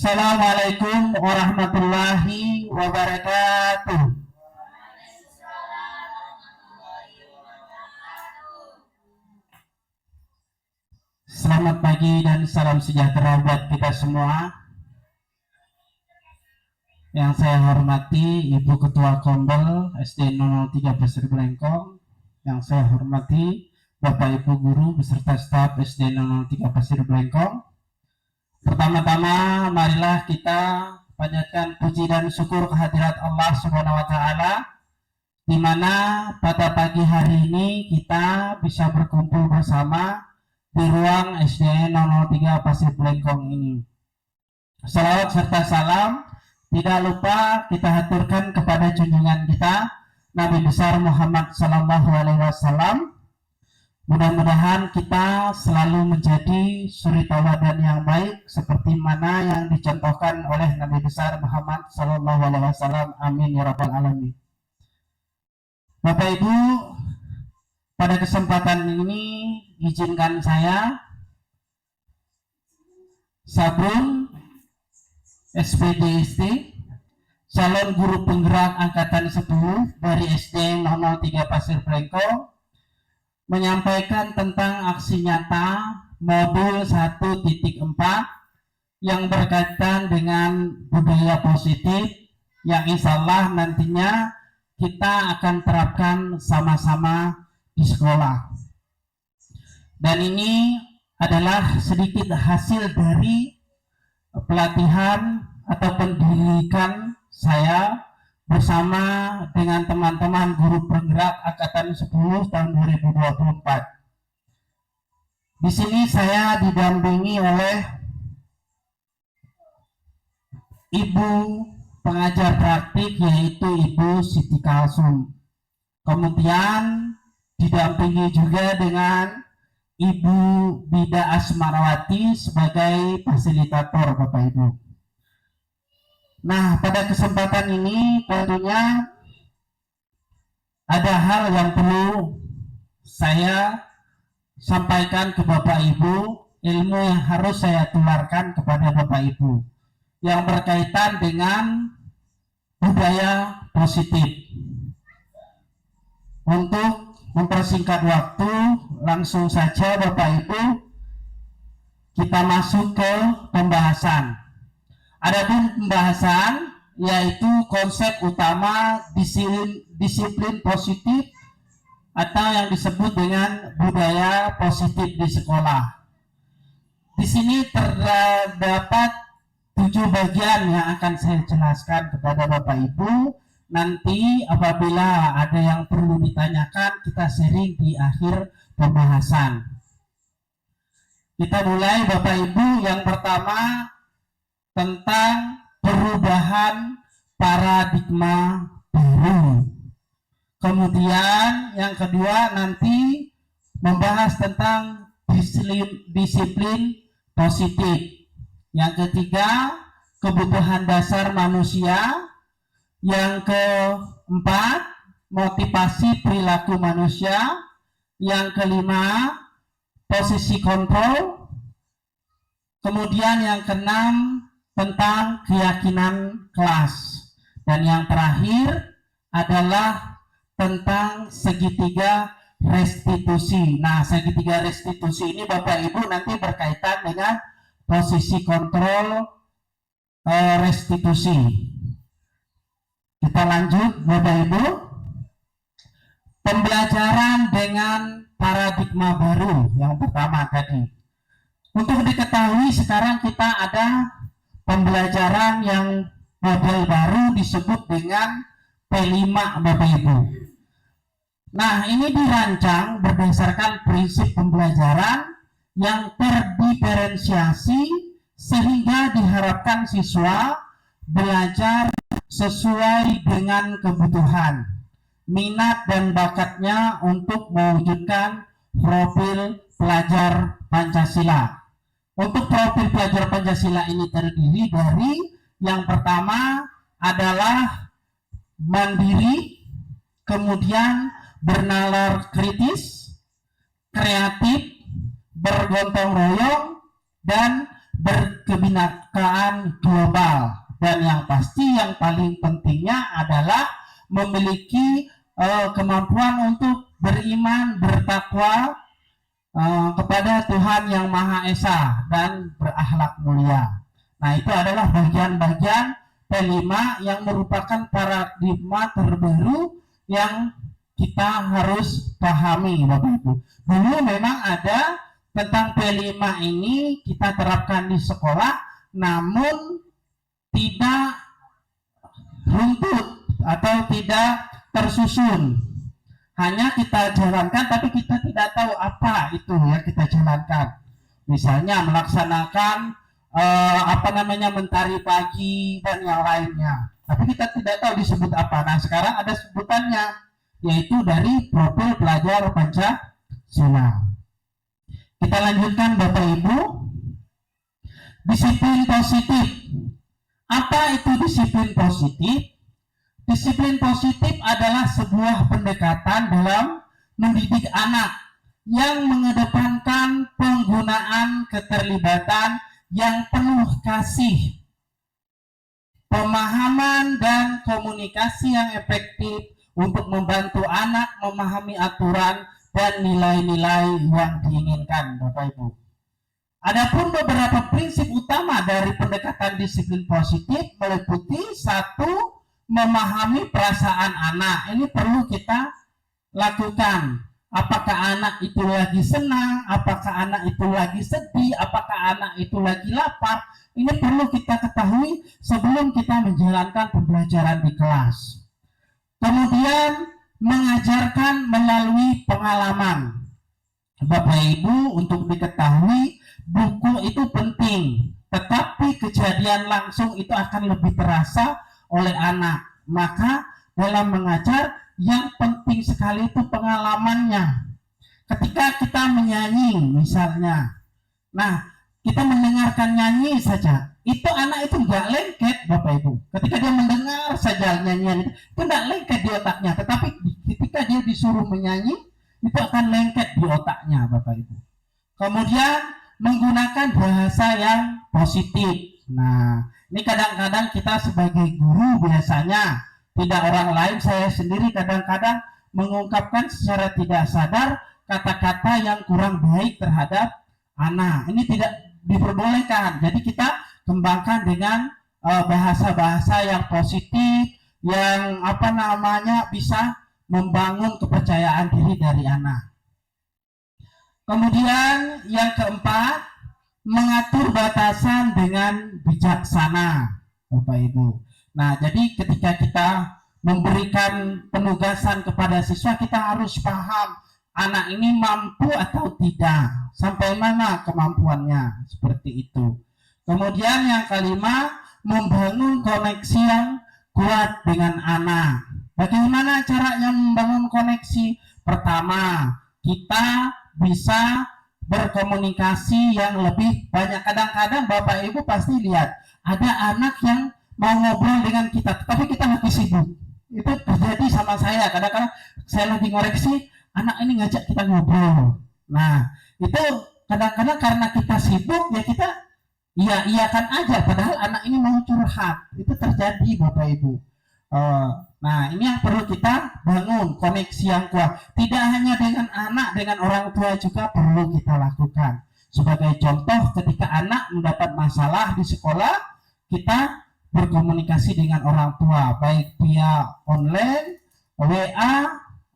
Assalamualaikum warahmatullahi wabarakatuh. Selamat pagi dan salam sejahtera buat kita semua. Yang saya hormati Ibu Ketua Kombel SD 003 Pasir Blengkong. Yang saya hormati Bapak Ibu Guru beserta staf SD 003 Pasir Blengkong. Pertama-tama marilah kita panjatkan puji dan syukur kehadirat Allah Subhanahu wa taala, di mana pada pagi hari ini kita bisa berkumpul bersama di ruang SD 003 Pasir Blengkong ini. Salawat serta salam tidak lupa kita haturkan kepada junjungan kita Nabi besar Muhammad Sallallahu Alaihi Wasallam. Mudah-mudahan kita selalu menjadi suri tauladan yang baik seperti mana yang dicontohkan oleh Nabi besar Muhammad Sallallahu Alaihi Wasallam. Amin ya rabbal alamin. Bapak Ibu, pada kesempatan ini izinkan saya Sabrun SPDST, calon guru penggerak angkatan 10 dari SD 003 Pasir Blengkong, menyampaikan tentang aksi nyata modul 1.4 yang berkaitan dengan budaya positif yang insya Allah nantinya kita akan terapkan sama-sama di sekolah. Dan ini adalah sedikit hasil dari pelatihan atau pendidikan saya bersama dengan teman-teman guru penggerak angkatan 10 tahun 2024. Di sini saya didampingi oleh Ibu pengajar praktik yaitu Ibu Siti Kalsum. Kemudian didampingi juga dengan Ibu Bida Asmarawati sebagai fasilitator Bapak Ibu. Nah, pada kesempatan ini tentunya ada hal yang perlu saya sampaikan ke Bapak Ibu, ilmu yang harus saya tularkan kepada Bapak Ibu yang berkaitan dengan budaya positif. Untuk mempersingkat waktu, langsung saja Bapak Ibu kita masuk ke pembahasan. Adapun pembahasan yaitu konsep utama disiplin positif atau yang disebut dengan budaya positif di sekolah. Di sini terdapat 7 bagian yang akan saya jelaskan kepada Bapak Ibu. Nanti apabila ada yang perlu ditanyakan, kita sharing di akhir pembahasan. Kita mulai Bapak Ibu. Yang pertama tentang perubahan paradigma baru. Kemudian yang kedua nanti membahas tentang disiplin positif. Yang ketiga kebutuhan dasar manusia. Yang keempat motivasi perilaku manusia. Yang kelima posisi kontrol. Kemudian yang keenam tentang keyakinan kelas, dan yang terakhir adalah tentang segitiga restitusi. Nah, segitiga restitusi ini Bapak Ibu nanti berkaitan dengan posisi kontrol restitusi. Kita lanjut Bapak Ibu. Pembelajaran dengan paradigma baru yang pertama tadi. Untuk diketahui sekarang kita ada pembelajaran yang model baru disebut dengan P5 Bapak Ibu. Nah, ini dirancang berdasarkan prinsip pembelajaran yang terdiferensiasi sehingga diharapkan siswa belajar sesuai dengan kebutuhan, minat dan bakatnya untuk mewujudkan profil pelajar Pancasila. Untuk profil pelajar Pancasila ini terdiri dari yang pertama adalah mandiri, kemudian bernalar kritis, kreatif, bergotong royong, dan berkebinekaan global, dan yang pasti yang paling pentingnya adalah memiliki kemampuan untuk beriman, bertakwa kepada Tuhan yang Maha Esa dan berakhlak mulia. Nah, itu adalah bagian-bagian P5 yang merupakan paradigma terbaru yang kita harus pahami, Bapak Ibu. Dulu memang ada tentang P5 ini kita terapkan di sekolah, namun tidak runtut atau tidak tersusun. Hanya kita jalankan, tapi kita tidak tahu apa itu yang kita jalankan. Misalnya melaksanakan mentari pagi dan yang lainnya. Tapi kita tidak tahu disebut apa. Nah, sekarang ada sebutannya, yaitu dari profil pelajar Pancasila. Kita lanjutkan, Bapak Ibu. Disiplin positif. Apa itu disiplin positif? Disiplin positif adalah sebuah pendekatan dalam mendidik anak yang mengedepankan penggunaan keterlibatan yang penuh kasih, pemahaman dan komunikasi yang efektif untuk membantu anak memahami aturan dan nilai-nilai yang diinginkan, Bapak Ibu. Adapun beberapa prinsip utama dari pendekatan disiplin positif meliputi: satu, memahami perasaan anak. Ini perlu kita lakukan. Apakah anak itu lagi senang, apakah anak itu lagi sedih, apakah anak itu lagi lapar. Ini perlu kita ketahui sebelum kita menjalankan pembelajaran di kelas. Kemudian mengajarkan melalui pengalaman. Bapak Ibu, untuk diketahui, buku itu penting, tetapi kejadian langsung itu akan lebih terasa oleh anak. Maka dalam mengajar yang penting sekali itu pengalamannya. Ketika kita menyanyi misalnya, nah kita mendengarkan nyanyi saja, itu anak itu nggak lengket, Bapak Ibu. Ketika dia mendengar saja nyanyian itu nggak lengket di otaknya, tetapi ketika dia disuruh menyanyi itu akan lengket di otaknya, Bapak Ibu. Kemudian menggunakan bahasa yang positif. Nah, ini kadang-kadang kita sebagai guru biasanya, tidak orang lain, saya sendiri kadang-kadang mengungkapkan secara tidak sadar kata-kata yang kurang baik terhadap anak. Ini tidak diperbolehkan. Jadi kita kembangkan dengan bahasa-bahasa yang positif, yang bisa membangun kepercayaan diri dari anak. Kemudian yang keempat, mengatur batasan dengan bijaksana, Bapak Ibu. Nah, jadi ketika kita memberikan penugasan kepada siswa, kita harus paham anak ini mampu atau tidak, sampai mana kemampuannya, seperti itu. Kemudian yang kelima, membangun koneksi yang kuat dengan anak. Bagaimana caranya membangun koneksi? Pertama, kita bisa berkomunikasi yang lebih banyak. Kadang-kadang Bapak Ibu pasti lihat, ada anak yang mau ngobrol dengan kita, tapi kita lagi sibuk. Itu terjadi sama saya. Kadang-kadang saya lagi ngoreksi, anak ini ngajak kita ngobrol. Nah, itu kadang-kadang karena kita sibuk, ya kita iya-iyakan aja, padahal anak ini mau curhat. Itu terjadi, Bapak Ibu. Nah, ini yang perlu kita bangun, koneksi yang kuat. Tidak hanya dengan anak, dengan orang tua juga perlu kita lakukan. Sebagai contoh, ketika anak mendapat masalah di sekolah, kita berkomunikasi dengan orang tua, baik via online, WA,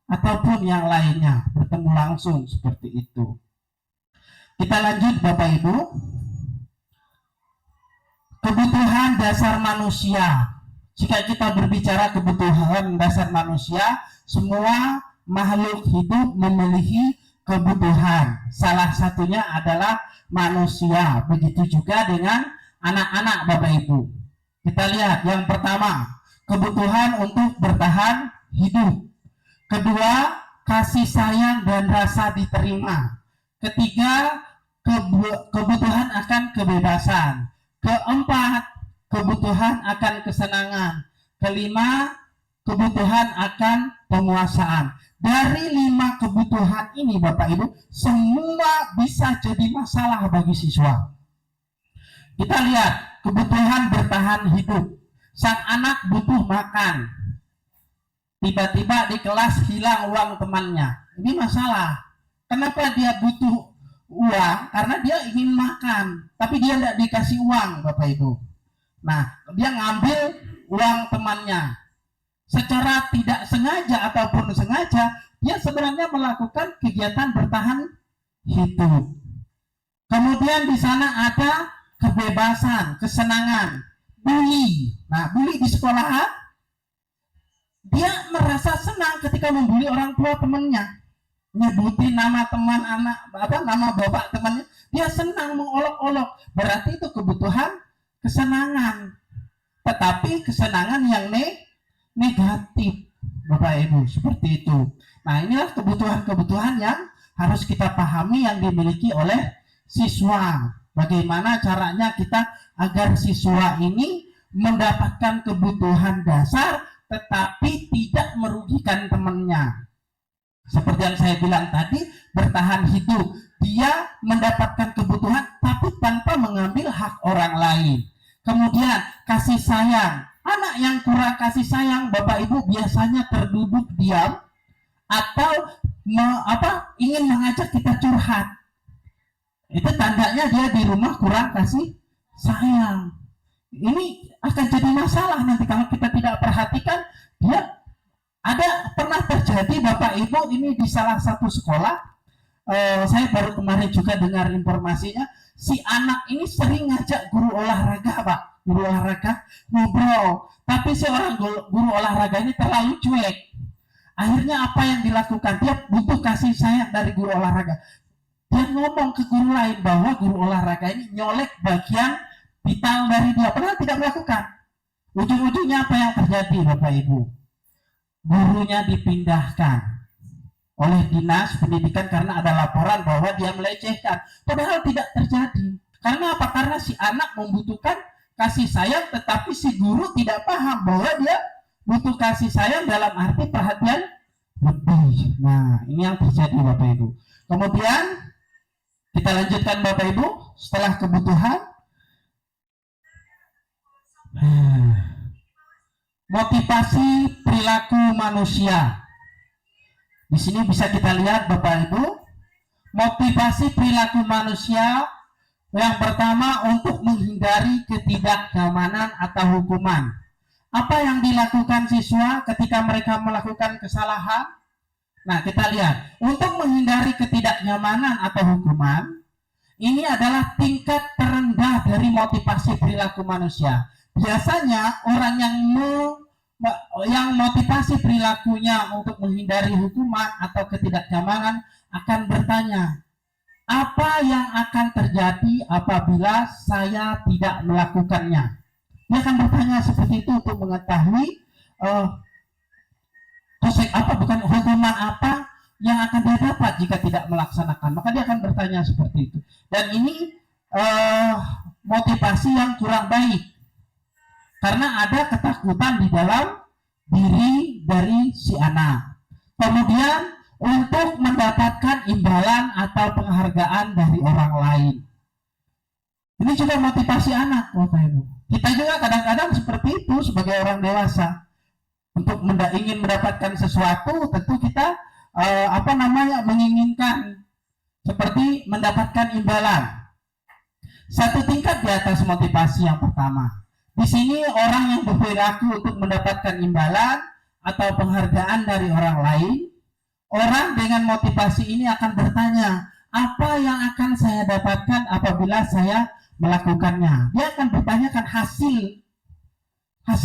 ataupun yang lainnya, bertemu langsung seperti itu. Kita lanjut, Bapak Ibu. Kebutuhan dasar manusia. Jika kita berbicara kebutuhan dasar manusia, semua makhluk hidup memiliki kebutuhan. Salah satunya adalah manusia. Begitu juga dengan anak-anak, Bapak Ibu. Kita lihat yang pertama, kebutuhan untuk bertahan hidup. Kedua, kasih sayang dan rasa diterima. Ketiga, kebutuhan akan kebebasan. Keempat, kebutuhan akan kesenangan. Kelima, kebutuhan akan penguasaan. Dari 5 kebutuhan ini, Bapak Ibu, semua bisa jadi masalah bagi siswa. Kita lihat kebutuhan bertahan hidup. Sang anak butuh makan. Tiba-tiba di kelas hilang uang temannya. Ini masalah. Kenapa dia butuh uang? Karena dia ingin makan, tapi dia tidak dikasih uang, Bapak Ibu. Nah, dia ngambil uang temannya. Secara tidak sengaja ataupun sengaja, dia sebenarnya melakukan kegiatan bertahan hidup. Kemudian di sana ada kebebasan, kesenangan, bully. Nah, bully di sekolah, dia merasa senang ketika membuli orang tua temannya, nyebutin nama teman anak, nama bapak temannya, dia senang mengolok-olok. Berarti itu kebutuhan kesenangan, tetapi kesenangan yang negatif, Bapak Ibu, seperti itu. Nah, inilah kebutuhan-kebutuhan yang harus kita pahami yang dimiliki oleh siswa. Bagaimana caranya kita agar siswa ini mendapatkan kebutuhan dasar tetapi tidak merugikan temannya. Seperti yang saya bilang tadi, bertahan hidup. Dia mendapatkan kebutuhan tapi tanpa mengambil hak orang lain. Kemudian kasih sayang. Anak yang kurang kasih sayang, Bapak Ibu, biasanya terduduk diam atau ingin mengajak kita curhat. Itu tandanya dia di rumah kurang kasih sayang. Ini akan jadi masalah nanti kalau kita tidak perhatikan. Dia pernah terjadi, Bapak Ibu, ini di salah satu sekolah. Saya baru kemarin juga dengar informasinya, si anak ini sering ngajak guru olahraga, Pak. Guru olahraga ngobrol, tapi seorang guru olahraga ini terlalu cuek. Akhirnya apa yang dilakukan? Dia butuh kasih sayang dari guru olahraga. Dia ngomong ke guru lain bahwa guru olahraga ini nyolek bagian vital dari dia, padahal tidak melakukan. Ujung-ujungnya apa yang terjadi, Bapak Ibu? Gurunya dipindahkan oleh dinas pendidikan karena ada laporan bahwa dia melecehkan, padahal tidak terjadi. Karena apa? Karena si anak membutuhkan kasih sayang, tetapi si guru tidak paham bahwa dia butuh kasih sayang dalam arti perhatian lebih. Nah, ini yang terjadi, Bapak Ibu. Kemudian kita lanjutkan, Bapak Ibu, setelah kebutuhan, motivasi perilaku manusia. Di sini bisa kita lihat, Bapak Ibu, motivasi perilaku manusia. Yang pertama, untuk menghindari ketidaknyamanan atau hukuman. Apa yang dilakukan siswa ketika mereka melakukan kesalahan? Nah, kita lihat, untuk menghindari ketidaknyamanan atau hukuman, ini adalah tingkat terendah dari motivasi perilaku manusia. Biasanya orang yang motivasi perilakunya untuk menghindari hukuman atau ketidaknyamanan akan bertanya, apa yang akan terjadi apabila saya tidak melakukannya? Dia akan bertanya seperti itu untuk mengetahui hukuman apa yang akan dia dapat jika tidak melaksanakan. Maka dia akan bertanya seperti itu. Dan ini motivasi yang kurang baik, karena ada ketakutan di dalam diri dari si anak. Kemudian untuk mendapatkan imbalan atau penghargaan dari orang lain. Ini juga motivasi anak, Bapak Ibu. Kita juga kadang-kadang seperti itu sebagai orang dewasa. Untuk ingin mendapatkan sesuatu, tentu kita menginginkan seperti mendapatkan imbalan. Satu tingkat di atas motivasi yang pertama. Di sini orang yang berperilaku untuk mendapatkan imbalan atau penghargaan dari orang lain. Orang dengan motivasi ini akan bertanya, apa yang akan saya dapatkan apabila saya melakukannya? Dia akan bertanyakan hasil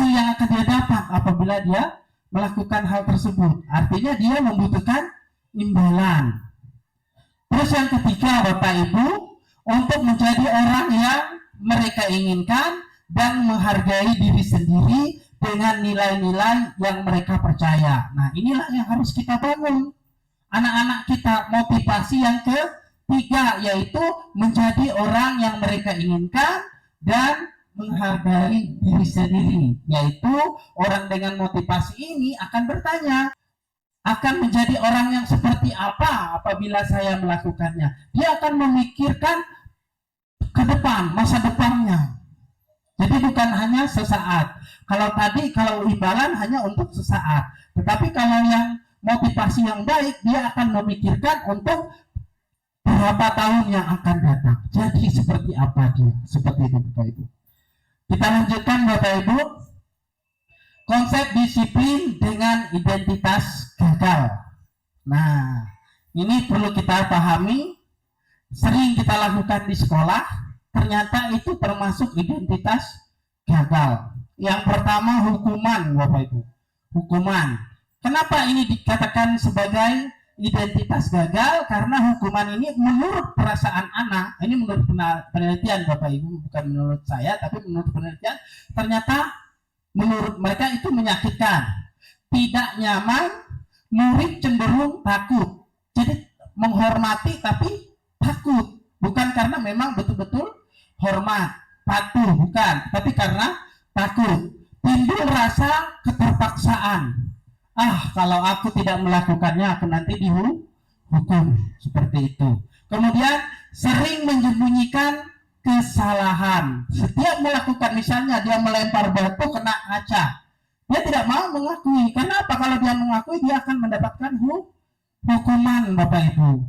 yang akan dia dapat apabila dia melakukan hal tersebut. Artinya dia membutuhkan imbalan. Terus yang ketiga, Bapak Ibu, untuk menjadi orang yang mereka inginkan dan menghargai diri sendiri dengan nilai-nilai yang mereka percaya. Nah, inilah yang harus kita bangun. Anak-anak kita, motivasi yang ketiga, yaitu menjadi orang yang mereka inginkan dan menghargai diri sendiri. Yaitu orang dengan motivasi ini akan bertanya, akan menjadi orang yang seperti apa apabila saya melakukannya. Dia akan memikirkan ke depan, masa depannya. Jadi bukan hanya sesaat. Kalau imbalan hanya untuk sesaat. Tetapi kalau yang motivasi yang baik, dia akan memikirkan untuk berapa tahun yang akan datang. Jadi seperti apa dia? Seperti itu Bapak Ibu. Kita lanjutkan Bapak Ibu. Konsep disiplin dengan identitas gagal. Nah, ini perlu kita pahami. Sering kita lakukan di sekolah, ternyata itu termasuk identitas gagal. Yang pertama hukuman Bapak Ibu. Hukuman. Kenapa ini dikatakan sebagai identitas gagal? Karena hukuman ini menurut perasaan anak, ini menurut penelitian Bapak Ibu, bukan menurut saya, tapi menurut penelitian, ternyata menurut mereka itu menyakitkan, tidak nyaman, murid cenderung takut. Jadi menghormati tapi takut, bukan karena memang betul-betul hormat, patuh, bukan, tapi karena takut. Timbul rasa keterpaksaan. Kalau aku tidak melakukannya, aku nanti dihukum, seperti itu. Kemudian sering menyembunyikan kesalahan. Setiap melakukan, misalnya dia melempar batu kena kaca, dia tidak mau mengakui. Kenapa? Kalau dia mengakui, dia akan mendapatkan hukuman Bapak Ibu.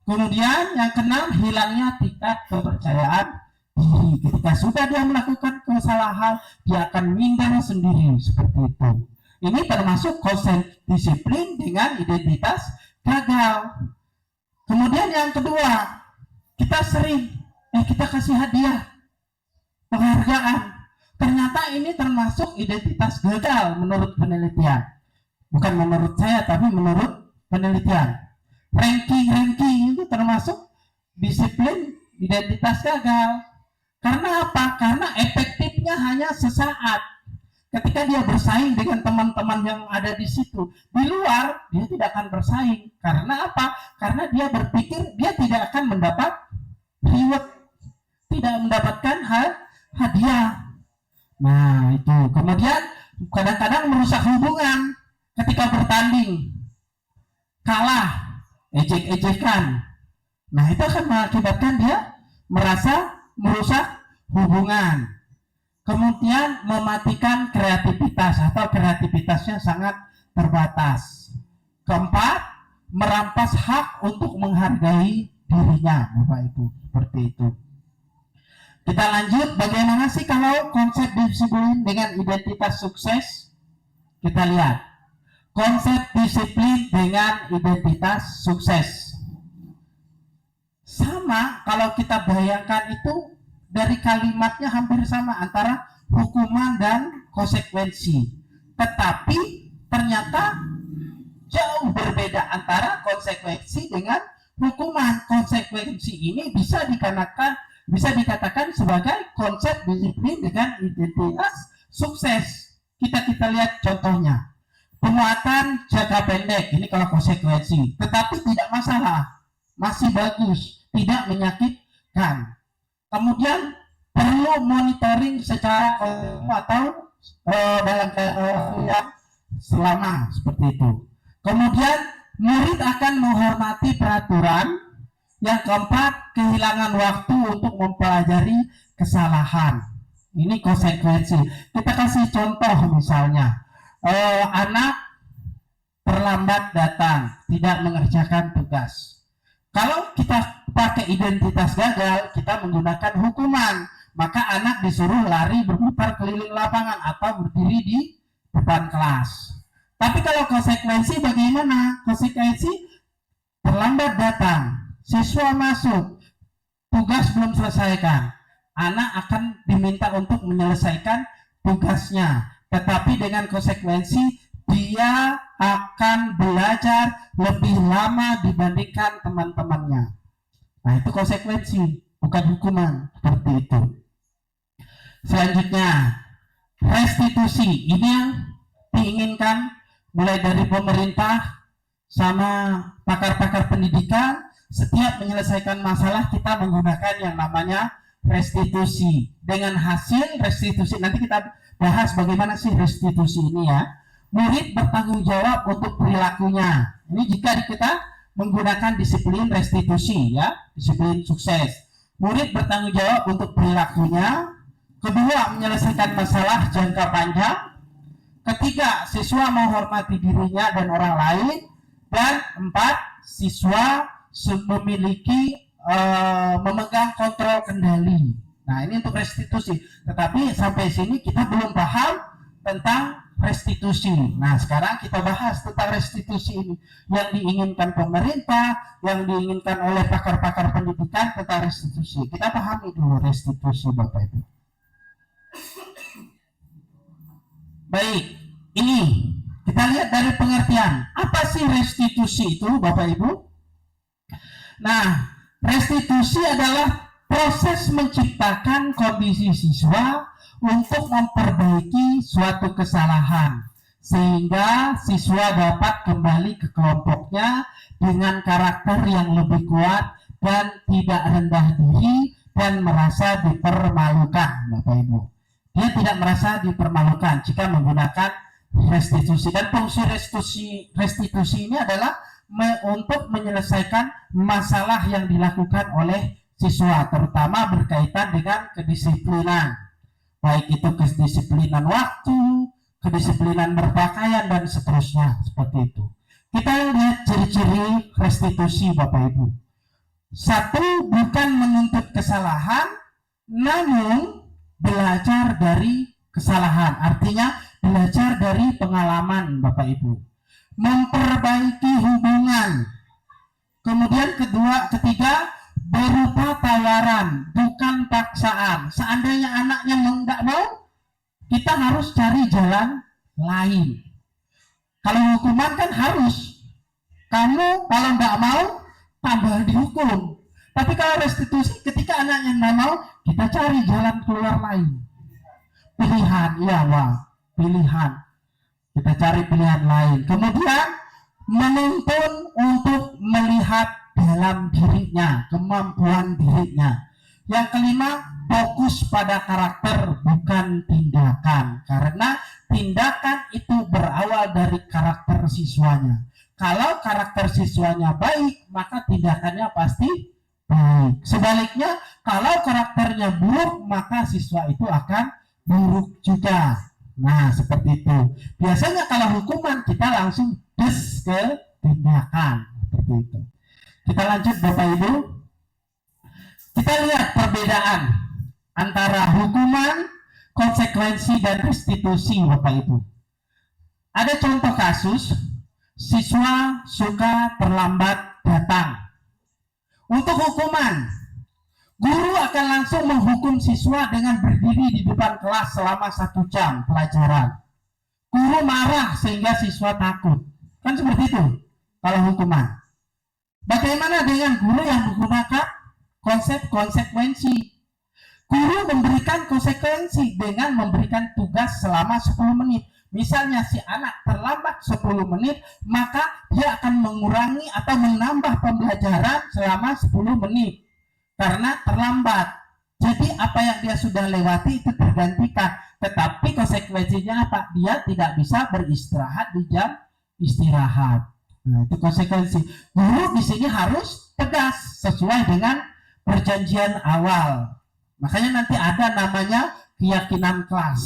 Kemudian yang keenam, hilangnya tingkat kepercayaan diri. Ketika sudah dia melakukan kesalahan, dia akan minder sendiri, seperti itu. Ini termasuk konsep disiplin dengan identitas gagal. Kemudian yang kedua, kita sering kita kasih hadiah, penghargaan. Ternyata ini termasuk identitas gagal menurut penelitian. Bukan menurut saya, tapi menurut penelitian. Ranking itu termasuk disiplin identitas gagal. Karena apa? Karena efektifnya hanya sesaat. Ketika dia bersaing dengan teman-teman yang ada di situ, di luar dia tidak akan bersaing. Karena apa? Karena dia berpikir dia tidak akan mendapat reward, tidak mendapatkan hadiah. Nah itu. Kemudian kadang-kadang merusak hubungan ketika bertanding, kalah, ejek-ejekan. Nah itu akan mengakibatkan dia merasa merusak hubungan. Kemudian mematikan kreativitas atau kreativitasnya sangat terbatas. Keempat, merampas hak untuk menghargai dirinya, Bapak Ibu, seperti itu. Kita lanjut, bagaimana sih kalau konsep disiplin dengan identitas sukses? Kita lihat konsep disiplin dengan identitas sukses. Sama, kalau kita bayangkan itu dari kalimatnya hampir sama antara hukuman dan konsekuensi. Tetapi ternyata jauh berbeda antara konsekuensi dengan hukuman. Konsekuensi ini bisa dikatakan sebagai konsep disiplin dengan identitas sukses. Kita lihat contohnya. Penguatan jangka pendek, ini kalau konsekuensi, tetapi tidak masalah, masih bagus, tidak menyakitkan. Kemudian perlu monitoring secara atau dalam selama, seperti itu. Kemudian murid akan menghormati peraturan. Yang keempat, kehilangan waktu untuk mempelajari kesalahan. Ini konsekuensi. Kita kasih contoh misalnya, anak terlambat datang, tidak mengerjakan tugas. Kalau kita pakai identitas gagal, kita menggunakan hukuman, maka anak disuruh lari berputar keliling lapangan atau berdiri di depan kelas. Tapi kalau konsekuensi bagaimana? Konsekuensi terlambat datang, siswa masuk, tugas belum selesaikan, anak akan diminta untuk menyelesaikan tugasnya, tetapi dengan konsekuensi dia akan belajar lebih lama dibandingkan teman-temannya. Nah itu konsekuensi, bukan hukuman, seperti itu. Selanjutnya, restitusi. Ini yang diinginkan mulai dari pemerintah sama pakar-pakar pendidikan. Setiap menyelesaikan masalah kita menggunakan yang namanya restitusi. Dengan hasil restitusi, nanti kita bahas bagaimana sih restitusi ini ya. Murid bertanggung jawab untuk perilakunya. Ini jika kita menggunakan disiplin restitusi ya, disiplin sukses. murid bertanggung jawab untuk perilakunya. Kedua, menyelesaikan masalah jangka panjang. Ketiga, siswa menghormati dirinya dan orang lain. Dan empat, siswa memiliki memegang kontrol kendali. Nah, ini untuk restitusi. Tetapi sampai sini kita belum paham tentang restitusi. Nah, sekarang kita bahas tentang restitusi ini. Yang diinginkan pemerintah, yang diinginkan oleh pakar-pakar pendidikan tentang restitusi. Kita pahami dulu restitusi, Bapak Ibu. Baik, ini kita lihat dari pengertian. Apa sih restitusi itu, Bapak Ibu? Nah, restitusi adalah proses menciptakan kondisi siswa untuk memperbaiki suatu kesalahan sehingga siswa dapat kembali ke kelompoknya dengan karakter yang lebih kuat dan tidak rendah diri dan merasa dipermalukan, Bapak Ibu. Dia tidak merasa dipermalukan jika menggunakan restitusi. Dan fungsi restitusi ini adalah untuk menyelesaikan masalah yang dilakukan oleh siswa, terutama berkaitan dengan kedisiplinan, baik itu kedisiplinan waktu, kedisiplinan berpakaian, dan seterusnya, seperti itu. Kita lihat ciri-ciri restitusi, Bapak Ibu. Satu, bukan menuntut kesalahan, namun belajar dari kesalahan. Artinya belajar dari pengalaman, Bapak Ibu. Memperbaiki hubungan. Kemudian ketiga, berupa tawaran, bukan paksaan. Seandainya anaknya nggak mau, kita harus cari jalan lain. Kalau hukuman kan harus, kamu kalau nggak mau tambah dihukum. Tapi kalau restitusi, ketika anaknya nggak mau, kita cari jalan keluar lain. Pilihan, iya, pilihan. Kita cari pilihan lain. Kemudian menuntun untuk melihat dalam dirinya, kemampuan dirinya. Yang kelima, fokus pada karakter bukan tindakan, karena tindakan itu berawal dari karakter siswanya. Kalau karakter siswanya baik, maka tindakannya pasti baik. Sebaliknya, kalau karakternya buruk, maka siswa itu akan buruk juga. Nah, seperti itu. Biasanya kalau hukuman kita langsung des ke tindakan, seperti itu. Kita lanjut, Bapak Ibu. Kita lihat perbedaan antara hukuman, konsekuensi, dan restitusi, Bapak Ibu. Ada contoh kasus, siswa suka terlambat datang. Untuk hukuman, guru akan langsung menghukum siswa dengan berdiri di depan kelas selama 1 jam pelajaran. Guru marah sehingga siswa takut. Kan seperti itu kalau hukuman. Bagaimana dengan guru yang menggunakan konsep konsekuensi? Guru memberikan konsekuensi dengan memberikan tugas selama 10 menit. Misalnya si anak terlambat 10 menit, maka dia akan mengurangi atau menambah pembelajaran selama 10 menit. Karena terlambat. Jadi apa yang dia sudah lewati itu tergantikan. Tetapi konsekuensinya apa? Dia tidak bisa beristirahat di jam istirahat. Nah, itu konsekuensi. Guru di sini harus tegas sesuai dengan perjanjian awal. Makanya nanti ada namanya keyakinan kelas.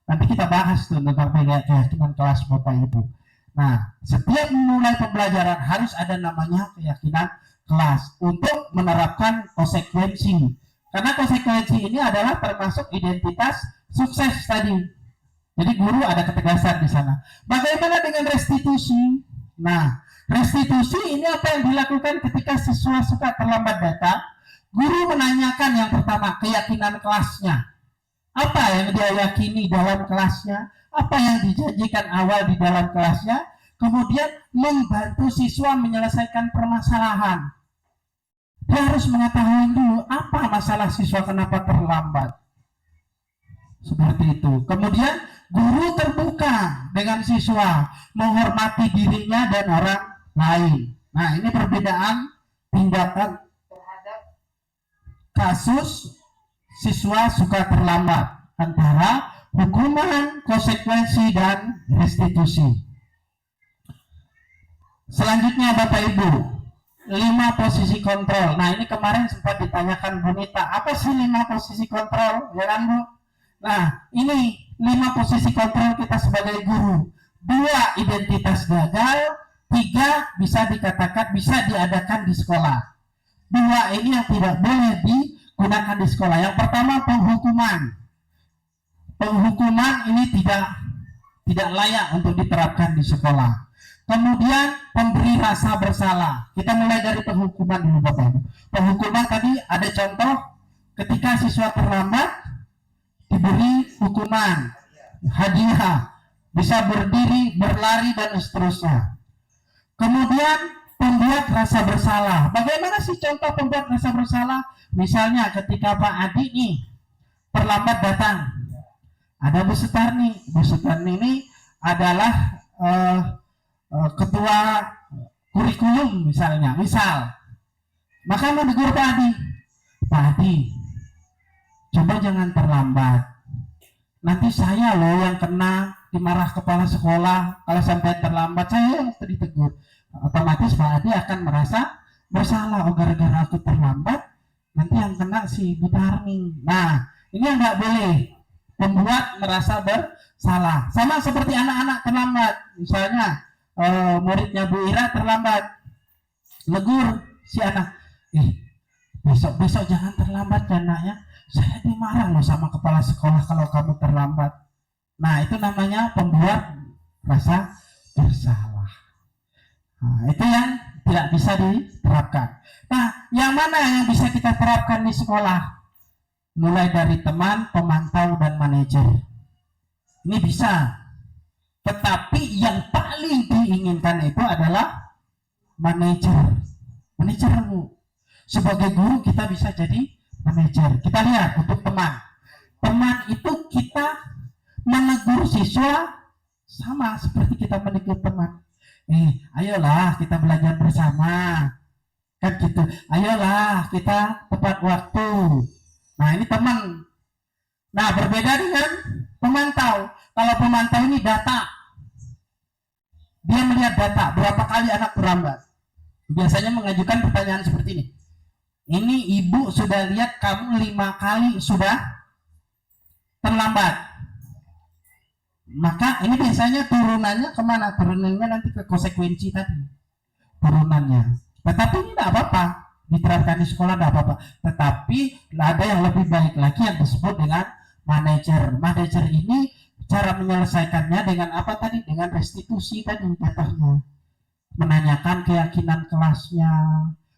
Nanti kita bahas tuh tentang keyakinan kelas, Bapak Ibu. Nah, setiap memulai pembelajaran harus ada namanya keyakinan kelas untuk menerapkan konsekuensi. Karena konsekuensi ini adalah termasuk identitas sukses tadi. Jadi guru ada ketegasan di sana. Bagaimana dengan restitusi? Nah, restitusi ini apa yang dilakukan ketika siswa suka terlambat datang? Guru menanyakan yang pertama keyakinan kelasnya. Apa yang dia yakini dalam kelasnya? Apa yang dijanjikan awal di dalam kelasnya? Kemudian membantu siswa menyelesaikan permasalahan. Dia harus mengetahui dulu apa masalah siswa kenapa terlambat. Seperti itu. Kemudian guru terbuka dengan siswa, menghormati dirinya dan orang lain. Nah, ini perbedaan tindakan terhadap kasus siswa suka terlambat antara hukuman, konsekuensi, dan restitusi. Selanjutnya, Bapak Ibu, 5 posisi kontrol. Nah, ini kemarin sempat ditanyakan Bu Nita, apa sih 5 posisi kontrol? Ya kan, Bu? Nah, ini 5 posisi kontrol kita sebagai guru. 2 identitas gagal, 3 bisa dikatakan bisa diadakan di sekolah. 2 ini yang tidak boleh digunakan di sekolah. Yang pertama penghukuman. Penghukuman ini tidak layak untuk diterapkan di sekolah. Kemudian pemberi rasa bersalah. Kita mulai dari penghukuman dulu, Bapak. Penghukuman tadi ada contoh ketika siswa terlambat diberi hukuman, hadiah, bisa berdiri, berlari dan seterusnya. Kemudian pembuat rasa bersalah. Bagaimana sih contoh pembuat rasa bersalah? Misalnya ketika Pak Adi nih terlambat datang, ada Bu Sutarni. Bu Sutarni ini adalah ketua kurikulum misal, maka menegur Pak Adi, Pak Adi, coba jangan terlambat, nanti saya loh yang kena, dimarah kepala sekolah kalau sampai terlambat, saya yang ditegur. Otomatis Pak Adi akan merasa bersalah, oh gara-gara aku terlambat nanti yang kena si Bu Tarni. Nah, ini yang nggak boleh, membuat merasa bersalah. Sama seperti anak-anak terlambat, misalnya muridnya Bu Ira terlambat, negur si anak, besok jangan terlambat ya naknya, saya dimarah loh sama kepala sekolah kalau kamu terlambat. Nah, itu namanya pembuat rasa bersalah. Nah, itu yang tidak bisa diterapkan. Nah, yang mana yang bisa kita terapkan di sekolah? Mulai dari teman, pemantau, dan manajer. Ini bisa. Tetapi yang paling diinginkan itu adalah manajer. Manajer, Bu. Sebagai guru kita bisa jadi manajer. Kita lihat untuk teman. Teman itu kita menegur siswa sama seperti kita menegur teman. Ayolah kita belajar bersama. Kan gitu. Ayolah kita tepat waktu. Nah, ini teman. Nah, berbeda dengan pemantau. Kalau pemantau ini data. Dia melihat data, berapa kali anak terlambat. Biasanya mengajukan pertanyaan seperti ini. Ini ibu sudah lihat kamu 5 kali sudah terlambat. Maka ini biasanya turunannya kemana? Turunannya nanti ke konsekuensi tadi. Turunannya. Tetapi ini tidak apa-apa. Diterapkan di sekolah tidak apa-apa. Tetapi ada yang lebih baik lagi yang disebut dengan manajer. Manajer ini cara menyelesaikannya dengan apa tadi? Dengan restitusi tadi contohnya. Menanyakan keyakinan kelasnya,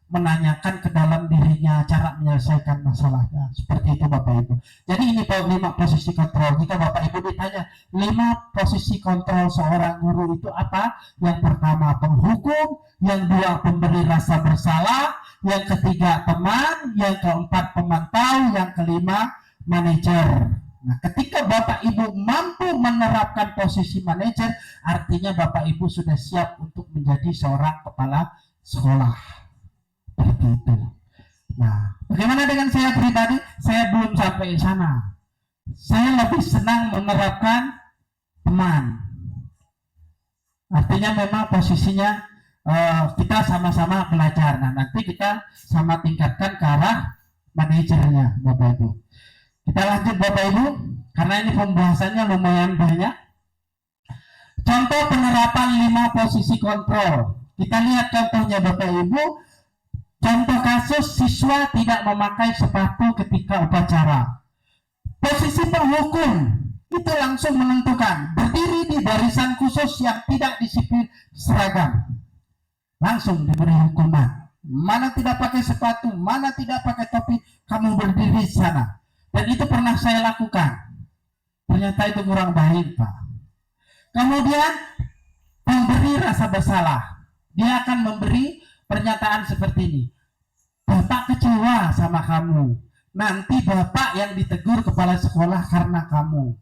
menanyakan ke dalam dirinya cara menyelesaikan masalahnya. Seperti itu Bapak Ibu. Jadi ini 5 posisi kontrol. Jika Bapak Ibu ditanya 5 posisi kontrol seorang guru itu apa? Yang pertama penghukum, yang 2 pemberi rasa bersalah, yang ketiga teman, yang keempat pemantau, yang kelima manajer. Nah, ketika Bapak Ibu mampu menerapkan posisi manajer, artinya Bapak Ibu sudah siap untuk menjadi seorang kepala sekolah. Seperti itu. Nah, bagaimana dengan saya pribadi? Saya belum sampai sana. Saya lebih senang menerapkan teman. Artinya memang posisinya kita sama-sama belajar. Nah, nanti kita sama tingkatkan ke arah manajernya, Bapak Ibu. Kita lanjut Bapak Ibu, karena ini pembahasannya lumayan banyak. Contoh penerapan 5 posisi kontrol. Kita lihat contohnya Bapak Ibu. Contoh kasus siswa tidak memakai sepatu ketika upacara. Posisi penghukum itu langsung menentukan berdiri di barisan khusus yang tidak disiplin seragam. Langsung diberi hukuman. Mana tidak pakai sepatu, mana tidak pakai topi, kamu berdiri di sana. Dan itu pernah saya lakukan. Ternyata itu kurang baik, Pak. Kemudian pemberi rasa bersalah. Dia akan memberi pernyataan seperti ini. Bapak kecewa sama kamu. Nanti Bapak yang ditegur kepala sekolah karena kamu.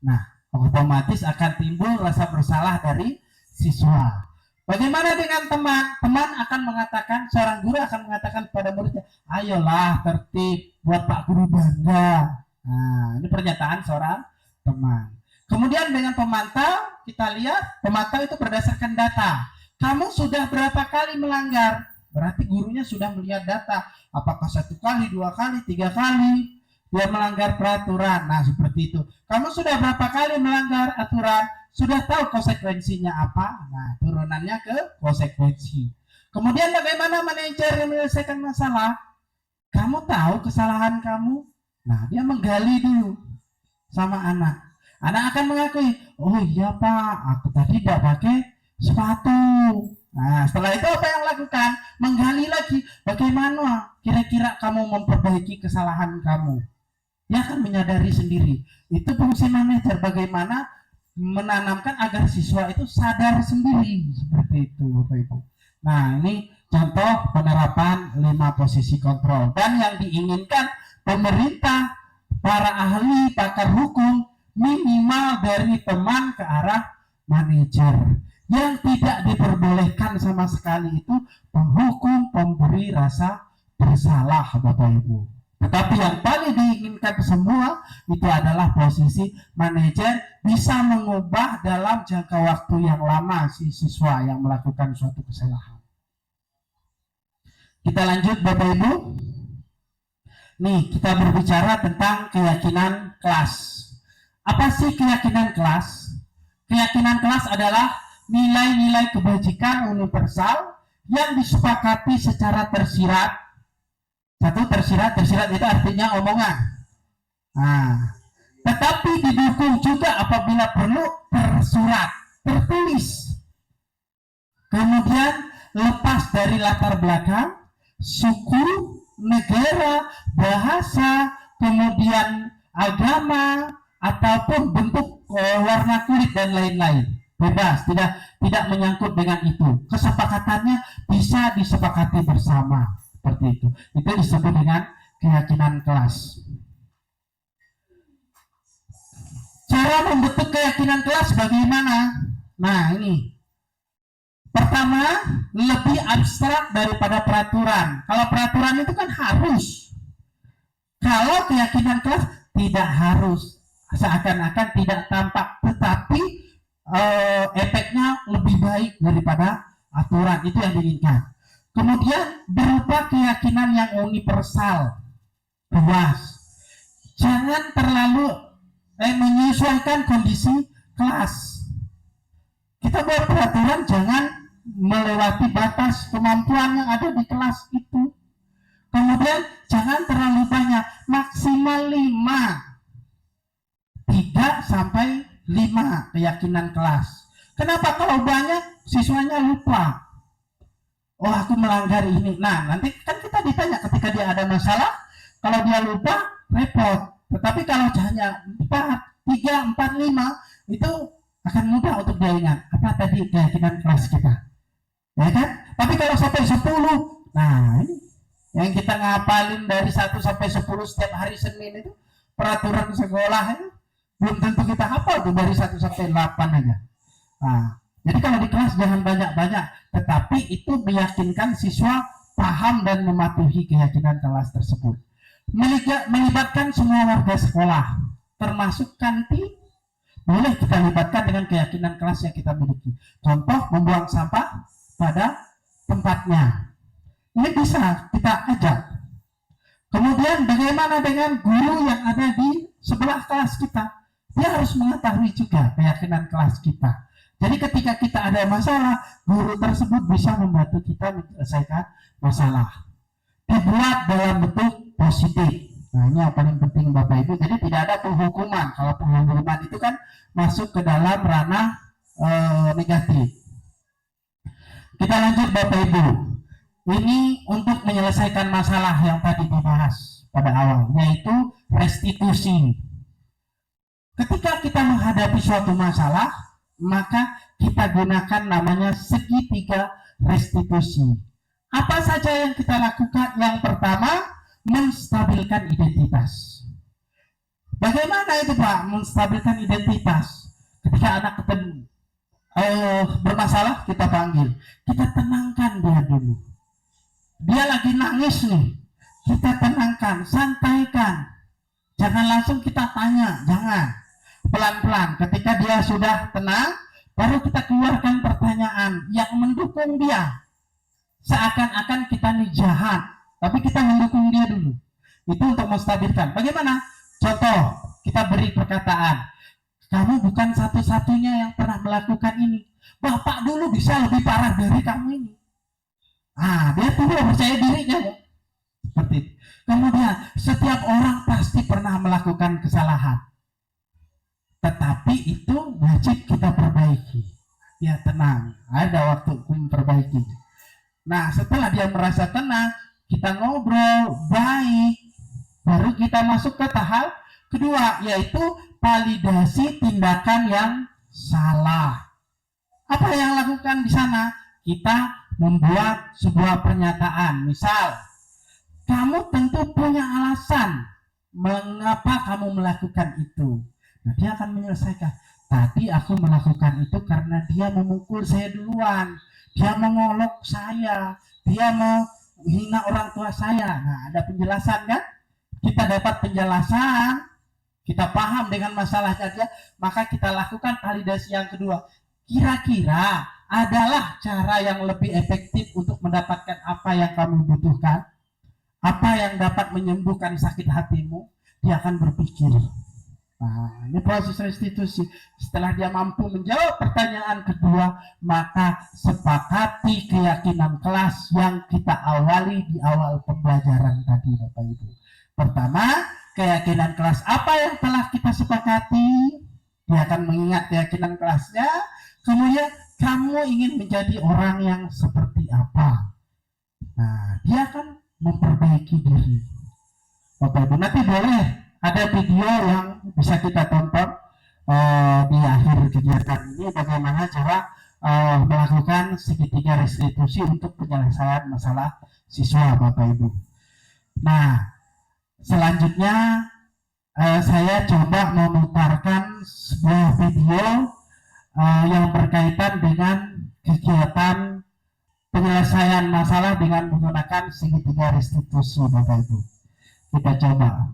Nah, otomatis akan timbul rasa bersalah dari siswa. Bagaimana dengan teman? Teman akan mengatakan, seorang guru akan mengatakan kepada muridnya, ayolah tertib, buat Pak Guru bangga. Nah, ini pernyataan seorang teman. Kemudian dengan pemantau, kita lihat pemantau itu berdasarkan data. Kamu sudah berapa kali melanggar? Berarti gurunya sudah melihat data, apakah 1 kali, 2 kali, 3 kali dia melanggar peraturan. Nah, seperti itu. Kamu sudah berapa kali melanggar aturan? Sudah tahu konsekuensinya apa? Nah, turunannya ke konsekuensi. Kemudian bagaimana manajer menyelesaikan masalah? Kamu tahu kesalahan kamu? Nah, dia menggali dulu sama anak. Anak akan mengakui, oh iya Pak, aku tadi tidak pakai sepatu. Nah, setelah itu apa yang lakukan? Menggali lagi, bagaimana kira-kira kamu memperbaiki kesalahan kamu. Dia akan menyadari sendiri. Itu fungsi manajer, bagaimana menanamkan agar siswa itu sadar sendiri. Seperti itu Bapak Ibu. Nah, ini contoh penerapan 5 posisi kontrol. Dan yang diinginkan pemerintah, para ahli, pakar hukum, minimal dari teman ke arah manajer. Yang tidak diperbolehkan sama sekali itu penghukum, pemberi rasa bersalah Bapak Ibu. Tetapi yang paling diinginkan semua itu adalah posisi manajer bisa mengubah dalam jangka waktu yang lama si siswa yang melakukan suatu kesalahan. Kita lanjut Bapak Ibu. Nih, kita berbicara tentang keyakinan kelas. Apa sih keyakinan kelas? Keyakinan kelas adalah nilai-nilai kebajikan universal yang disepakati secara tersirat. Satu, tersirat itu artinya omongan. Nah, tetapi didukung juga apabila perlu tersurat, tertulis. Kemudian lepas dari latar belakang, suku, negara, bahasa, kemudian agama, ataupun bentuk warna kulit dan lain-lain. Bebas, tidak menyangkut dengan itu. Kesepakatannya bisa disepakati bersama. Seperti itu disebut dengan keyakinan kelas. Cara membentuk keyakinan kelas bagaimana? Nah, ini pertama, lebih abstrak daripada peraturan. Kalau peraturan itu kan harus, kalau keyakinan kelas tidak harus, seakan-akan tidak tampak, tetapi efeknya lebih baik daripada aturan. Itu yang diinginkan. Kemudian berupa keyakinan yang universal, luas. Jangan terlalu menyesuaikan kondisi kelas. Kita buat peraturan jangan melewati batas kemampuan yang ada di kelas itu. Kemudian jangan terlalu banyak, maksimal 5. 3 sampai 5 keyakinan kelas. Kenapa? Kalau banyak siswanya lupa. Oh, aku melanggar ini. Nah, nanti kan kita ditanya ketika dia ada masalah. Kalau dia lupa, repot. Tetapi kalau hanya 4, 3, 4, 5, itu akan mudah untuk dia ingat. Apa tadi keyakinan kelas kita? Ya kan? Tapi kalau sampai 10, nah ini yang kita ngapalin dari 1 sampai 10 setiap hari Senin itu peraturan sekolah itu belum tentu kita hafal tuh dari 1 sampai 8 aja. Nah, jadi kalau di kelas jangan banyak-banyak, tetapi itu meyakinkan siswa paham dan mematuhi keyakinan kelas tersebut. Melibatkan semua warga sekolah, termasuk kantin, boleh kita libatkan dengan keyakinan kelas yang kita miliki. Contoh, membuang sampah pada tempatnya. Ini bisa kita ajak. Kemudian bagaimana dengan guru yang ada di sebelah kelas kita? Dia harus mengetahui juga keyakinan kelas kita. Jadi ketika kita ada masalah, guru tersebut bisa membantu kita menyelesaikan masalah. Dibuat dalam bentuk positif. Nah, ini yang paling penting Bapak Ibu. Jadi tidak ada penghukuman. Kalau penghukuman itu kan masuk ke dalam ranah negatif. Kita lanjut Bapak Ibu. Ini untuk menyelesaikan masalah yang tadi dibahas pada awal, yaitu restitusi. Ketika kita menghadapi suatu masalah, maka kita gunakan namanya segitiga restitusi. Apa saja yang kita lakukan? Yang pertama, menstabilkan identitas. Bagaimana itu Pak, menstabilkan identitas? Ketika anak ketemu bermasalah, kita panggil, kita tenangkan dia dulu. Dia lagi nangis nih, kita tenangkan, santaikan. Jangan langsung kita tanya, jangan. Pelan-pelan, ketika dia sudah tenang, baru kita keluarkan pertanyaan yang mendukung dia. seakan-akan kita nih jahat, tapi kita mendukung dia dulu. Itu untuk menstabilkan. Bagaimana? Contoh, kita beri perkataan, kamu bukan satu-satunya yang pernah melakukan ini. Bapak dulu bisa lebih parah dari kamu ini. Dia tuh percaya dirinya. Seperti itu. Kemudian, setiap orang pasti pernah melakukan kesalahan. Tetapi itu wajib kita perbaiki. Ya tenang, ada waktu memperbaiki. Nah, setelah dia merasa tenang, kita ngobrol baik, baru kita masuk ke tahap kedua, yaitu validasi tindakan yang salah. Apa yang lakukan di sana? Kita membuat sebuah pernyataan. Misal, kamu tentu punya alasan mengapa kamu melakukan itu. Nah, dia akan menyelesaikan. Tadi aku melakukan itu karena dia memukul saya duluan. Dia mengolok saya. Dia menghina orang tua saya. Nah, ada penjelasan kan? Kita dapat penjelasan, kita paham dengan masalahnya dia, maka kita lakukan validasi yang kedua. Kira-kira adalah cara yang lebih efektif untuk mendapatkan apa yang kamu butuhkan, apa yang dapat menyembuhkan sakit hatimu. Dia akan berpikir. Nah, ini proses restitusi. Setelah dia mampu menjawab pertanyaan kedua, maka sepakati keyakinan kelas yang kita awali di awal pembelajaran tadi, Bapak Ibu. Pertama, keyakinan kelas apa yang telah kita sepakati. Dia akan mengingat keyakinan kelasnya. Kemudian, kamu ingin menjadi orang yang seperti apa. Nah, dia akan memperbaiki diri. Bapak Ibu, nanti boleh ada video yang bisa kita tonton di akhir kegiatan ini, bagaimana cara melakukan segitiga restitusi untuk penyelesaian masalah siswa, Bapak Ibu. Nah, selanjutnya saya coba memutarkan sebuah video yang berkaitan dengan kegiatan penyelesaian masalah dengan menggunakan segitiga restitusi, Bapak Ibu. Kita coba.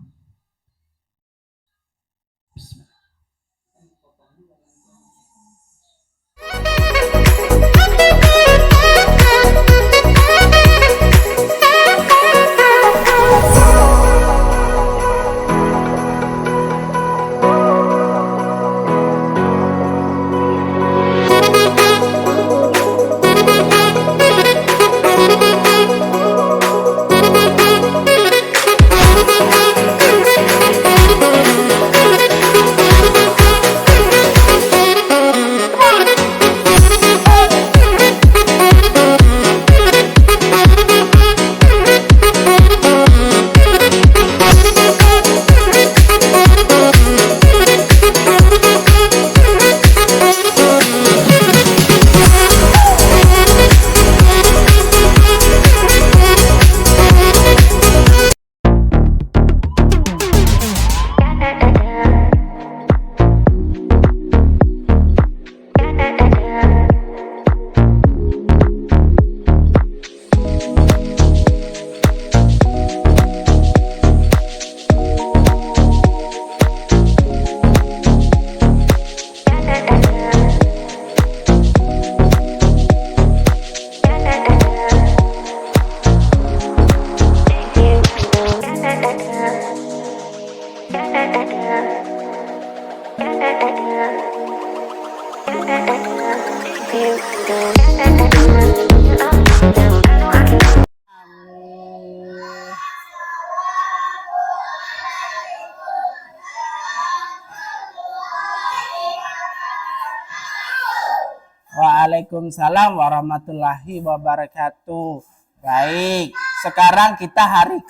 Waalaikumsalam warahmatullahi wabarakatuh. Baik, sekarang kita hari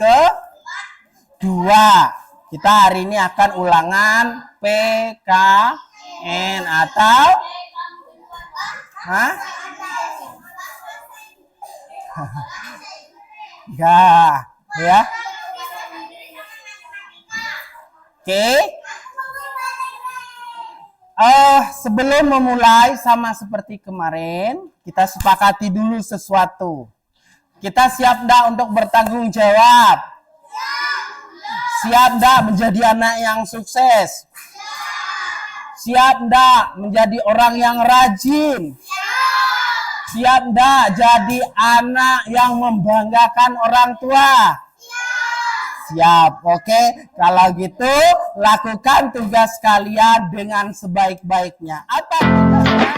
kedua. Kita hari ini akan ulangan PKN atau enggak ya. Oke. Sebelum memulai, sama seperti kemarin, kita sepakati dulu sesuatu. Kita siap enggak untuk bertanggung jawab? Siap enggak menjadi anak yang sukses? Siap enggak menjadi orang yang rajin? Siap ndak jadi anak yang membanggakan orang tua? Siap, oke. Kalau gitu, lakukan tugas kalian dengan sebaik-baiknya. Apa tugasnya?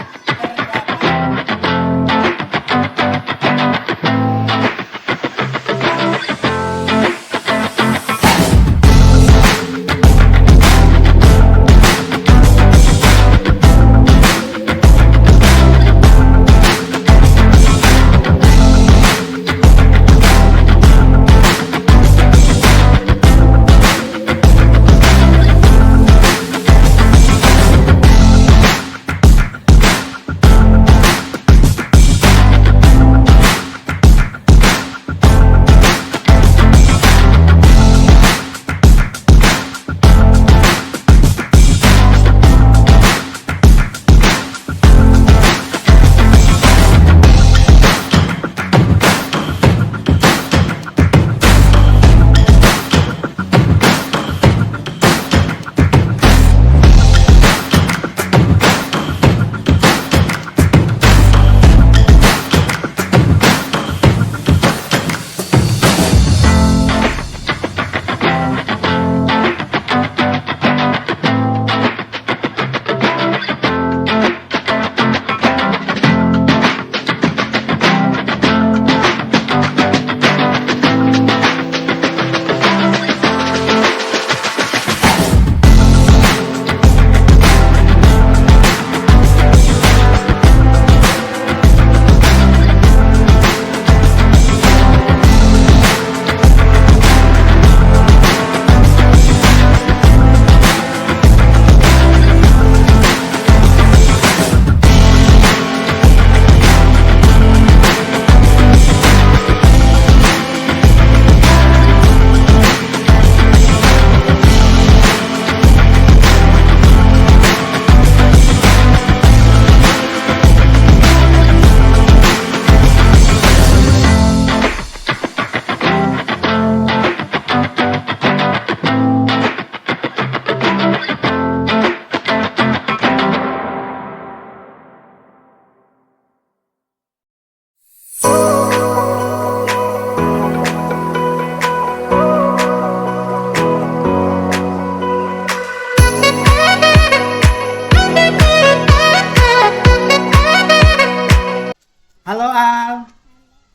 Halo Al.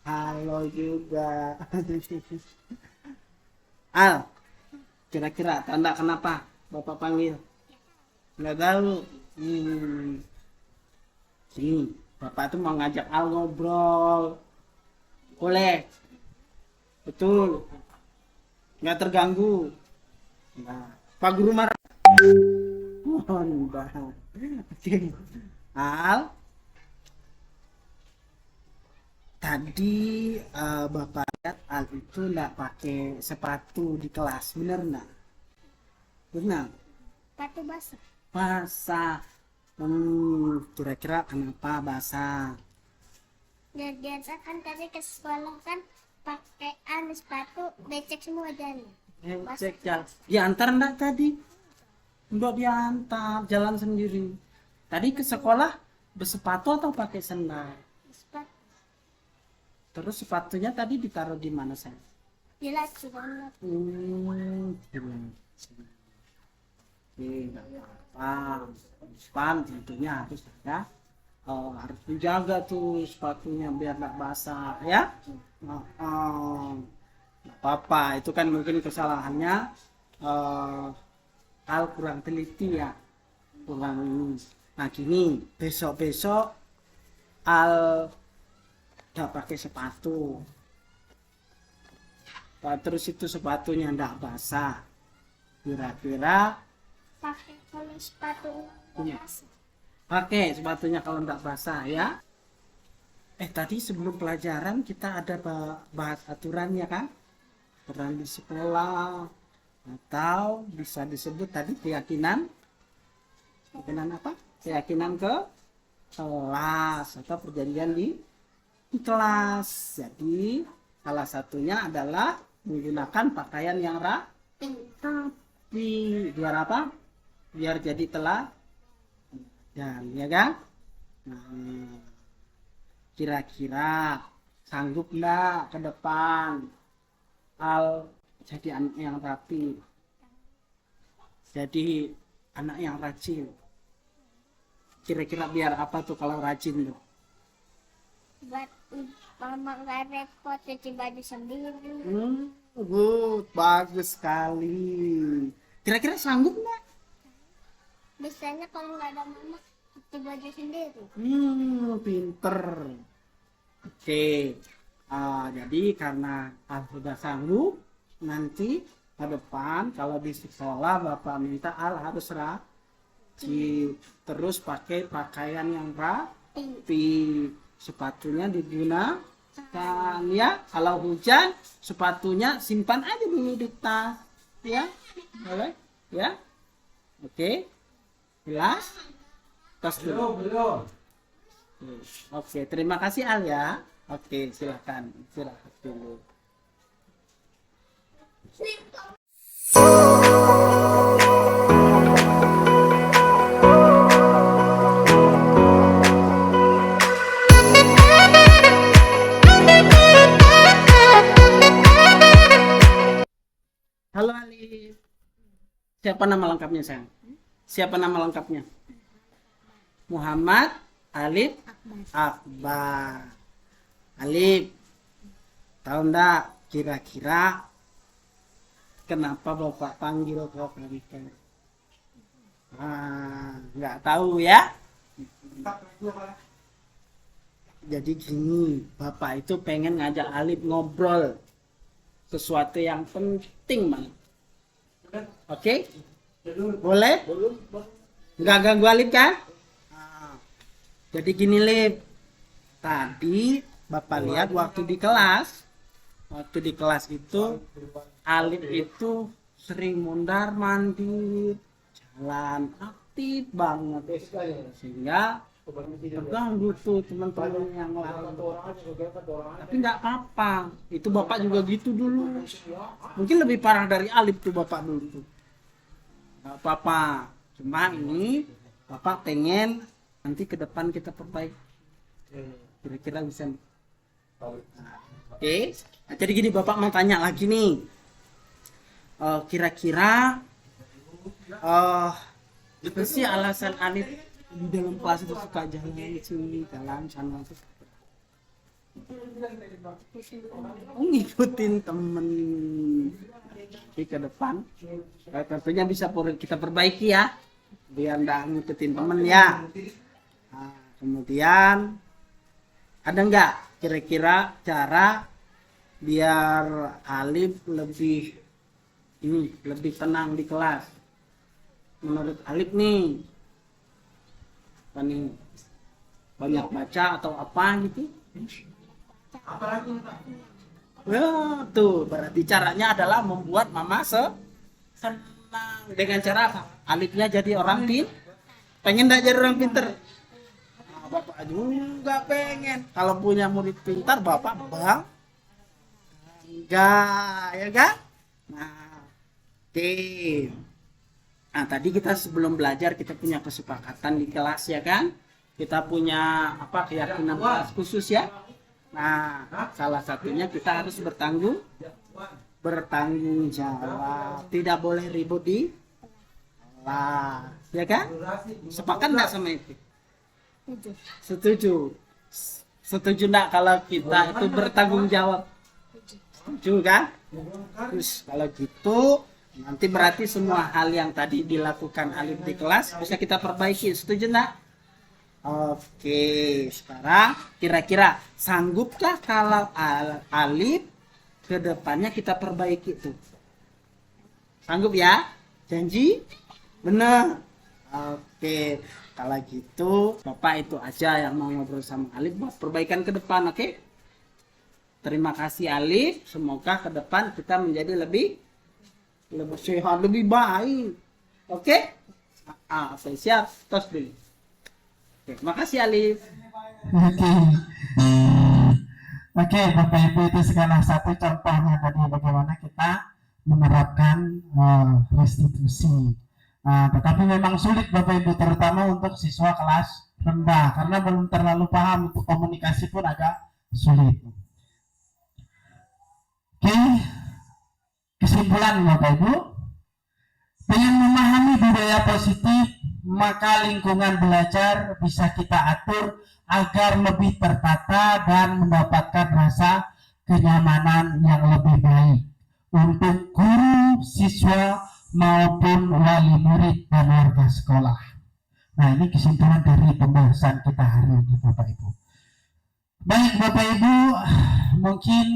Halo juga. Al, kira-kira tanda kenapa Bapak panggil? Nggak tahu. Sini, Bapak tuh mau ngajak Al ngobrol. Boleh? Betul. Nggak terganggu. Nah, Pak Guru marah. Oh, enggak. Oke. Al, tadi Bapak lihat Al itu nggak pakai sepatu di kelas, bener nggak? Benar. Sepatu basah. Basah. Kira-kira kenapa basah? Dan biasa kan tadi ke sekolah kan pakai sepatu becek semua jalan. Cek jalan. Diantar enggak tadi? Enggak diantar, jalan sendiri. Tadi ke sekolah bersepatu atau pakai sandal? Sepatu Terus sepatunya tadi ditaruh di mana saya? jelas banget. Nggak apa-apa. Depan tentunya harus ada, harus dijaga tuh sepatunya biar nggak basah ya. Nggak apa-apa, itu kan mungkin kesalahannya Al kurang teliti ya, kurang ini. Nah gini, besok-besok Al nggak pakai sepatu. Terus itu sepatunya nggak basah. Kira-kira Pakai kalau sepatu Iya. basah. pakai sepatunya kalau nggak basah ya. Tadi sebelum pelajaran kita ada bahas aturannya kan? Peran di sekolah atau bisa disebut tadi keyakinan apa? Keyakinan ke kelas atau perjanjian di kelas. Jadi salah satunya adalah menggunakan pakaian yang rapi. Biar apa? Biar jadi teladan, ya kan? Nah, kira-kira sanggup nggak ke depan Al jadi anak yang rapi, jadi anak yang rajin. Kira-kira biar apa tuh kalau rajin tuh? Buat mama nggak repot cuci baju sendiri. Good, bagus sekali. Kira-kira sanggup nggak? Biasanya kalau nggak ada mama cuci baju sendiri. Pinter. Oke. Jadi karena Al sudah sanggup, nanti ke depan kalau di sekolah Bapak minta Al harus rajin, terus pakai pakaian yang rapi, sepatunya digunakan ya. Kalau hujan sepatunya simpan aja dulu di tas, ya, boleh, ya. Oke, jelas? Tas dulu. Oke, terima kasih Al ya. Oke, silakan istirahat dulu. Halo Alif. Siapa nama lengkapnya sayang? Siapa nama lengkapnya? Muhammad Alif Akbar. Alif, tahu ndak kira-kira kenapa Bapak panggil kau Kalika? Nggak tahu ya? Jadi gini, Bapak itu pengen ngajak Alif ngobrol sesuatu yang penting banget. Oke? Boleh? Nggak ganggu Alif kan? Jadi gini Lip, tadi Bapak lihat waktu di kelas itu Alif itu sering mondar mandir, jalan aktif banget, sehingga terganggu tuh teman-teman yang lain. Tapi nggak apa-apa, itu Bapak juga gitu dulu. Mungkin lebih parah dari Alif tuh Bapak dulu tuh. Nggak apa-apa, cuma ini Bapak pengen nanti ke depan kita perbaiki. Kira-kira bisa. Oke. Nah, jadi gini Bapak mau tanya lagi nih. Kira-kira apa sih alasan Alif di dalam kelas itu suka jalan sini, jalan sana tuh? Ngikutin temen. Tapi ke depan tentunya bisa kita perbaiki ya, biar nggak ngikutin temen ya. Nah, kemudian ada nggak kira-kira cara biar Alif lebih tenang di kelas? Menurut Alif nih, apa nih, banyak baca atau apa gitu? Ya, tuh berarti caranya adalah membuat mama senang dengan cara apa? Alifnya jadi orang pengen nggak jadi orang pinter? Bapak juga pengen kalau punya murid pintar, Bapak enggak ya kan? Nah, oke. Nah, tadi kita sebelum belajar kita punya kesepakatan di kelas ya kan? Kita punya keyakinan khusus ya. Nah, salah satunya kita harus bertanggung jawab, tidak boleh ribut di kelas, ya kan? Sepakat nggak sama itu? Setuju nggak kalau kita itu bertanggung jawab? Setuju kan? Terus kalau gitu nanti berarti semua hal yang tadi dilakukan Alif di kelas bisa kita perbaiki. Setuju nggak? Oke, sekarang kira-kira sanggupkah kalau Alif ke depannya kita perbaiki tuh? Sanggup ya? Janji? Bener? Oke, kalau gitu Bapak itu aja yang mau ngobrol sama Alif buat perbaikan ke depan, oke? Terima kasih Alif, semoga ke depan kita menjadi lebih sehat, lebih baik. Oke? Oke, siap. Tos dulu. Oke, makasih Alif. Oke, Bapak Ibu, itu segala satu contohnya tadi bagaimana kita menerapkan restitusi. Tetapi memang sulit Bapak Ibu, terutama untuk siswa kelas rendah karena belum terlalu paham, untuk komunikasi pun agak sulit. Oke, kesimpulan Bapak Ibu, dengan memahami budaya positif, maka lingkungan belajar bisa kita atur agar lebih tertata dan mendapatkan rasa kenyamanan yang lebih baik untuk guru, siswa, maupun wali murid dan warga sekolah. Nah, ini kesimpulan dari pembahasan kita hari ini Bapak Ibu. Baik Bapak Ibu, mungkin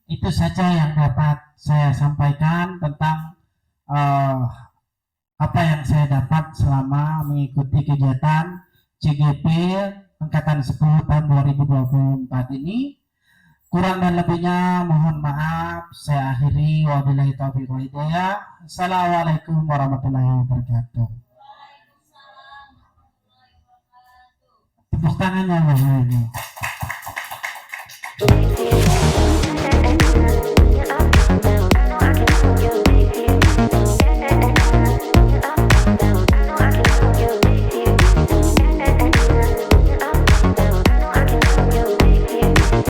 itu saja yang dapat saya sampaikan tentang apa yang saya dapat selama mengikuti kegiatan CGP Angkatan 10 tahun 2024 ini. Kurang dan lebihnya mohon maaf. Saya akhiri, wabillahi taufiq wal hidayah. Assalamualaikum warahmatullahi wabarakatuh. Tepuk tangannya Bapak Ibu.